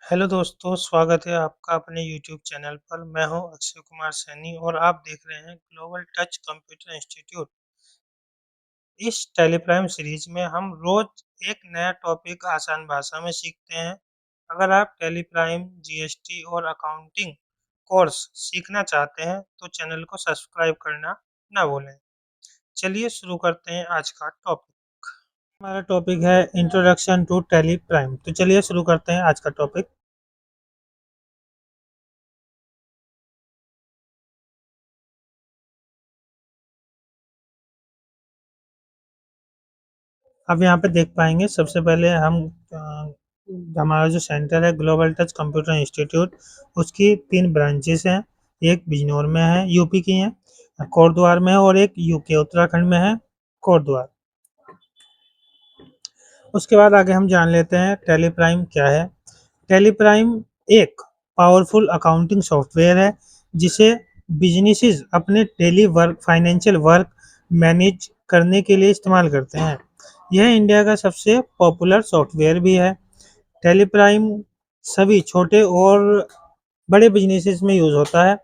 Hello दोस्तों, स्वागत है आपका अपने यूट्यूब चैनल पर। मैं हूं अक्षय कुमार सैनी और आप देख रहे हैं ग्लोबल टच कंप्यूटर इंस्टीट्यूट। इस टेलीप्राइम सीरीज में हम रोज एक नया टॉपिक आसान भाषा में सीखते हैं। अगर आप टेलीप्राइम, जीएसटी और अकाउंटिंग कोर्स सीखना चाहते हैं तो चैनल को सब्सक्राइब करना ना भूलें। चलिए शुरू करते हैं आज का टॉपिक। हमारा टॉपिक है इंट्रोडक्शन टू टेलीप्राइम। तो चलिए शुरू करते हैं आज का टॉपिक। अब यहाँ पे देख पाएंगे सबसे पहले हम हमारा जो सेंटर है ग्लोबल टच कंप्यूटर इंस्टीट्यूट, उसकी 3 ब्रांचेस हैं। एक बिजनौर में है, यूपी की है, कोटद्वार में है, और एक यूके उत्तराखंड में है, कोटद्वार। उसके बाद आगे हम जान लेते हैं टेलीप्राइम क्या है। टेलीप्राइम एक पावरफुल अकाउंटिंग सॉफ्टवेयर है जिसे बिजनेसेस अपने daily work, financial work manage करने के लिए इस्तेमाल करते हैं। यह इंडिया का सबसे पॉपुलर सॉफ्टवेयर भी है। टेलीप्राइम सभी छोटे और बड़े बिजनेसेस में यूज़ होता है,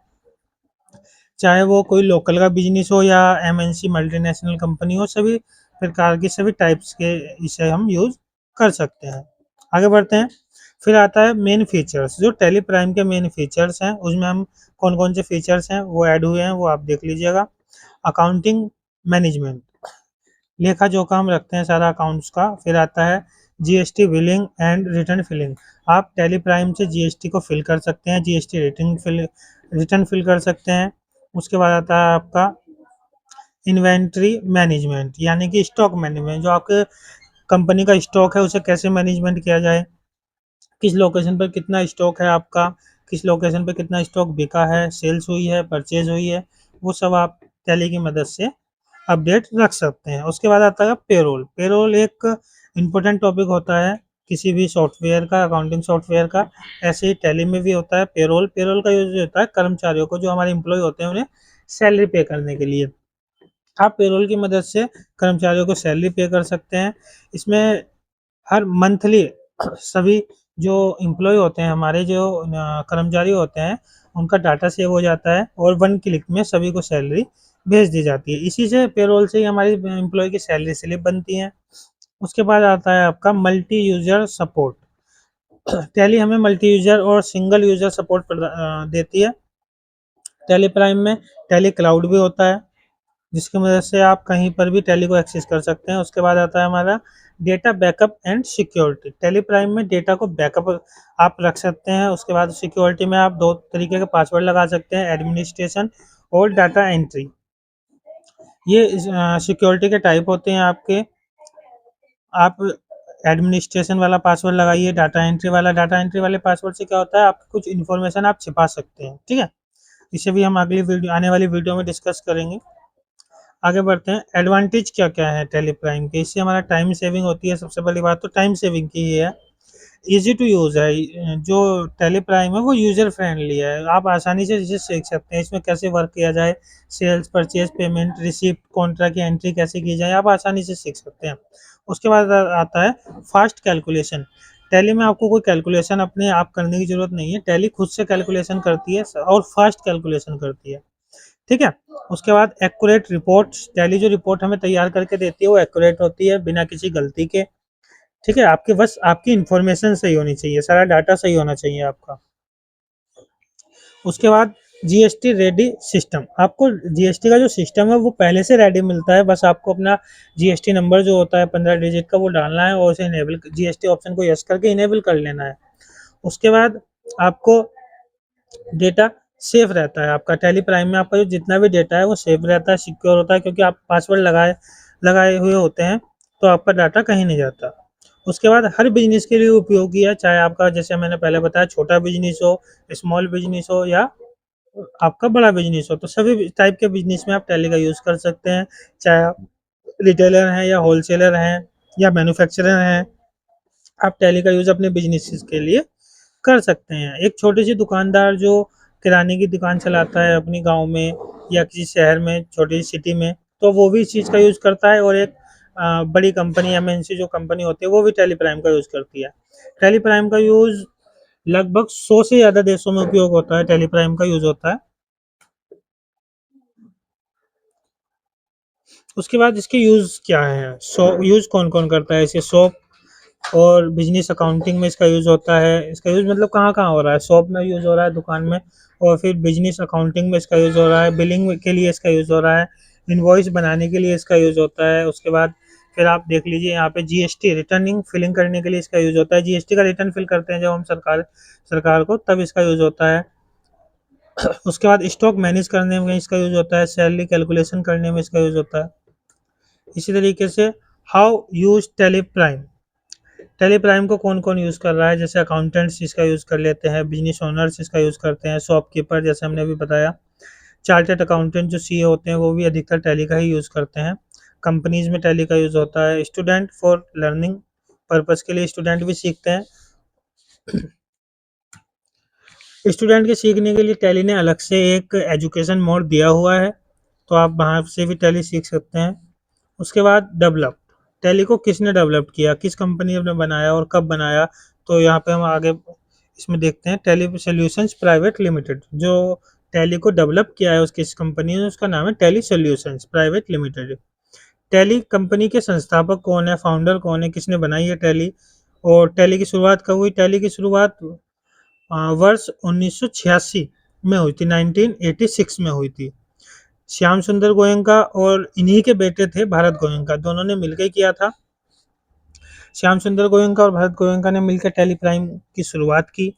चाहे वो कोई लोकल का बिजनेस हो या एमएनसी मल्टीनेशनल कंपनी हो। सभी प्रकार के सभी टाइप्स के इसे हम यूज़ कर सकते हैं। आगे बढ़ते हैं। फिर आता है मेन फीचर्स। जो टेली प्राइम के मेन फीचर्स हैं उसमें हम कौन कौन से फीचर्स हैं वो ऐड हुए हैं वो आप देख लीजिएगा। अकाउंटिंग मैनेजमेंट, लेखा जोखा हम रखते हैं सारा अकाउंट्स का। फिर आता है GST billing and return filing. आप टेली प्राइम से जीएसटी को फिल कर सकते हैं, जीएसटी रिटर्न फिल कर सकते हैं। उसके बाद आता है आपका इन्वेंट्री मैनेजमेंट, यानी कि स्टॉक मैनेजमेंट। जो आपके कंपनी का स्टॉक है उसे कैसे मैनेजमेंट किया जाए, किस लोकेशन पर कितना स्टॉक है आपका, किस लोकेशन पर कितना स्टॉक बिका है, सेल्स हुई है, परचेज हुई है, वो सब आप टैली की मदद से अपडेट रख सकते हैं। उसके बाद आता है पेरोल। पेरोल एक इम्पोर्टेंट टॉपिक होता है किसी भी सॉफ्टवेयर का, अकाउंटिंग सॉफ्टवेयर का। ऐसे ही टैली में भी होता है पेरोल। पेरोल का यूज होता है कर्मचारियों को, जो हमारे एम्प्लॉय होते हैं उन्हें सैलरी पे करने के लिए। आप पेरोल की मदद से कर्मचारियों को सैलरी पे कर सकते हैं। इसमें हर मंथली सभी जो एम्प्लॉय होते हैं हमारे, जो कर्मचारी होते हैं, उनका डाटा सेव हो जाता है और 1 क्लिक में सभी को सैलरी भेज दी जाती है। इसी से पेरोल से ही हमारी एम्प्लॉय की सैलरी स्लिप बनती है। उसके बाद आता है आपका मल्टी यूजर सपोर्ट। टैली हमें मल्टी यूजर और सिंगल यूजर सपोर्ट देती है। टैली प्राइम में टैली क्लाउड भी होता है जिसकी मदद से आप कहीं पर भी टैली को एक्सेस कर सकते हैं। उसके बाद आता है हमारा data backup and security. Tally prime में डेटा को बैकअप आप रख सकते हैं। उसके बाद सिक्योरिटी में आप 2 तरीके के पासवर्ड लगा सकते हैं, एडमिनिस्ट्रेशन और डाटा एंट्री। ये सिक्योरिटी के टाइप होते हैं आपके। आप एडमिनिस्ट्रेशन वाला पासवर्ड लगाइए, डाटा एंट्री वाले पासवर्ड से क्या होता है, आपकी कुछ इन्फॉर्मेशन आप छिपा सकते हैं। ठीक है, इसे भी हम अगली वीडियो, आने वाली वीडियो में डिस्कस करेंगे। आगे बढ़ते हैं। एडवांटेज क्या क्या है टेली प्राइम के। इससे हमारा टाइम सेविंग होती है। सबसे पहली बात तो टाइम सेविंग की ही है। इजी टू यूज़ है। जो टेली प्राइम है वो यूज़र फ्रेंडली है। आप आसानी से इसे सीख सकते हैं, इसमें कैसे वर्क किया जाए, sales, purchase, payment, receipt, contract की एंट्री कैसे की जाए, आप आसानी से सीख सकते हैं। उसके बाद आता है फास्ट कैलकुलेशन। टैली में आपको कोई कैलकुलेशन अपने आप करने की ज़रूरत नहीं है। टैली खुद से कैलकुलेशन करती है और फास्ट कैलकुलेशन करती है। ठीक है। उसके बाद एक्यूरेट रिपोर्ट। टैली जो रिपोर्ट हमें तैयार करके देती है वो एक्यूरेट होती है, बिना किसी गलती के। ठीक है, आपके बस आपकी इंफॉर्मेशन सही होनी चाहिए, सारा डाटा सही होना चाहिए आपका। उसके बाद जीएसटी रेडी सिस्टम। आपको जीएसटी का जो सिस्टम है वो पहले से रेडी मिलता है। बस आपको अपना जीएसटी नंबर जो होता है 15 डिजिट का वो डालना है और उसे इनेबल, जीएसटी ऑप्शन को यस करके इनेबल कर लेना है। उसके बाद आपको डेटा सेफ रहता है आपका। टैली प्राइम में आपका जो जितना भी डेटा है वो सेफ रहता है, सिक्योर होता है, क्योंकि आप पासवर्ड लगाए लगाए हुए होते हैं, तो आपका डाटा कहीं नहीं जाता। उसके बाद हर बिजनेस के लिए उपयोगी है, चाहे आपका, जैसे मैंने पहले बताया, छोटा बिजनेस हो, स्मॉल बिजनेस हो, या आपका बड़ा बिजनेस हो, तो सभी टाइप के बिजनेस में आप टैली का यूज़ कर सकते हैं। चाहे आप रिटेलर हैं या होलसेलर हैं या मैन्युफैक्चरर हैं, आप टैली का यूज़ अपने बिजनेस के लिए कर सकते हैं। एक छोटी सी दुकानदार जो किराने की दुकान चलाता है अपनी गांव में या किसी शहर में, छोटी सी सिटी में, तो वो भी इस चीज़ का यूज़ करता है। और एक बड़ी कंपनी, एमएनसी जो कंपनी होती है, वो भी टैली प्राइम का यूज़ करती है। टैली प्राइम का यूज़ लगभग 100 से ज़्यादा देशों में उपयोग होता है, टेलीप्राइम का यूज़ होता है। उसके बाद इसके यूज़ क्या हैं? यूज़ कौन-कौन करता है इसे? शॉप और बिज़नेस अकाउंटिंग में इसका यूज़ होता है। इसका यूज़ मतलब कहाँ-कहाँ हो रहा है? शॉप में यूज़ हो रहा है, दुकान में, और फिर बिज़नेस अकाउंटिंग में इसका यूज़ हो रहा है, बिलिंग के लिए इसका यूज़ हो रहा है, इनवॉइस बनाने के लिए इसका यूज़ होता है। उसके बाद फिर आप देख लीजिए यहाँ पे जीएसटी रिटर्निंग फिलिंग करने के लिए इसका यूज़ होता है। जीएसटी का रिटर्न फिल करते हैं जब हम सरकार सरकार को, तब इसका यूज़ होता है। उसके बाद स्टॉक मैनेज करने में इसका यूज़ होता है, सैलरी कैलकुलेशन करने में इसका यूज़ होता है। इसी तरीके से हाउ यूज़ टेलीप्राइम। टेलीप्राइम को कौन-कौन यूज़ कर रहा है? जैसे अकाउंटेंट्स इसका यूज़ कर लेते हैं, बिज़नेस ओनर्स इसका यूज़ करते हैं, शॉपकीपर जैसे हमने अभी बताया, चार्टर्ड अकाउंटेंट जो सीए होते हैं वो भी अधिकतर टैली का ही यूज़ करते हैं। कंपनीज़ में टैली का यूज़ होता है। स्टूडेंट फॉर लर्निंग पर्पज़ के लिए स्टूडेंट भी सीखते हैं। स्टूडेंट के सीखने के लिए टैली ने अलग से एक एजुकेशन मोड दिया हुआ है, तो आप वहाँ से भी टैली सीख सकते हैं। उसके बाद डेवलप, टैली को किसने डेवलप किया, किस कंपनी ने बनाया और कब बनाया? तो यहाँ पे हम आगे इसमें देखते हैं। टैली सॉल्यूशंस प्राइवेट लिमिटेड, जो टैली को डेवलप किया है उसकी इस कंपनी ने, उसका नाम है tally solutions private limited. Tally company के संस्थापक कौन है, फाउंडर कौन है, किसने बनाई है टैली, और टैली की शुरुआत कब हुई? टैली की शुरुआत वर्ष 1986 में हुई थी, 1986 में हुई थी। श्याम सुंदर गोयनका और इन्हीं के बेटे थे भरत गोयनका, दोनों ने मिलकर किया था। श्याम सुंदर गोयनका और भरत गोयनका ने मिलकर टेलीप्राइम की शुरुआत की।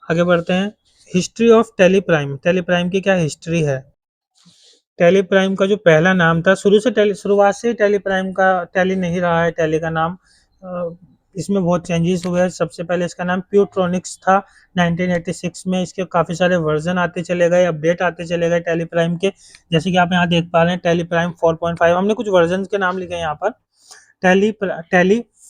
आगे बढ़ते हैं। हिस्ट्री ऑफ टेलीप्राइम, टेलीप्राइम की क्या हिस्ट्री है? टेलीप्राइम का जो पहला नाम था, शुरुआत से टेलीप्राइम का टैली नहीं रहा है टैली का नाम। इसमें बहुत चेंजेस हुए हैं। सबसे पहले इसका नाम प्यूट्रॉनिक्स था 1986 में। इसके काफ़ी सारे वर्जन आते चले गए, अपडेट आते चले गए टेलीप्राइम के। जैसे कि आप यहाँ देख पा रहे हैं टेलीप्राइम 4.5, हमने कुछ वर्जन के नाम लिखे हैं यहाँ पर। टैली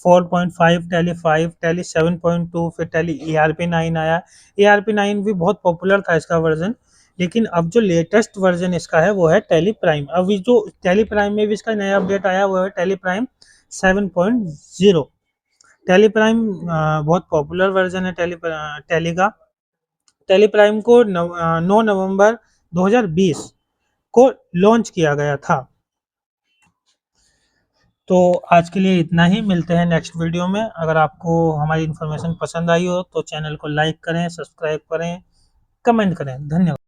4.5, टैली 5, टैली 7.2, फिर टैली ERP9 आया। ERP9 भी बहुत पॉपुलर था इसका वर्जन, लेकिन अब जो लेटेस्ट वर्जन इसका है वो है टैली प्राइम। अब ये जो टैली प्राइम में भी इसका नया अपडेट आया वो है टैली प्राइम 7.0। टैली प्राइम बहुत पॉपुलर वर्जन है टैली का। टैली प्राइम को 9 नवंबर 2020 को लॉन्च किया गया था। तो आज के लिए इतना ही, मिलते हैं नेक्स्ट वीडियो में। अगर आपको हमारी इन्फॉर्मेशन पसंद आई हो तो चैनल को लाइक करें, सब्सक्राइब करें, कमेंट करें। धन्यवाद।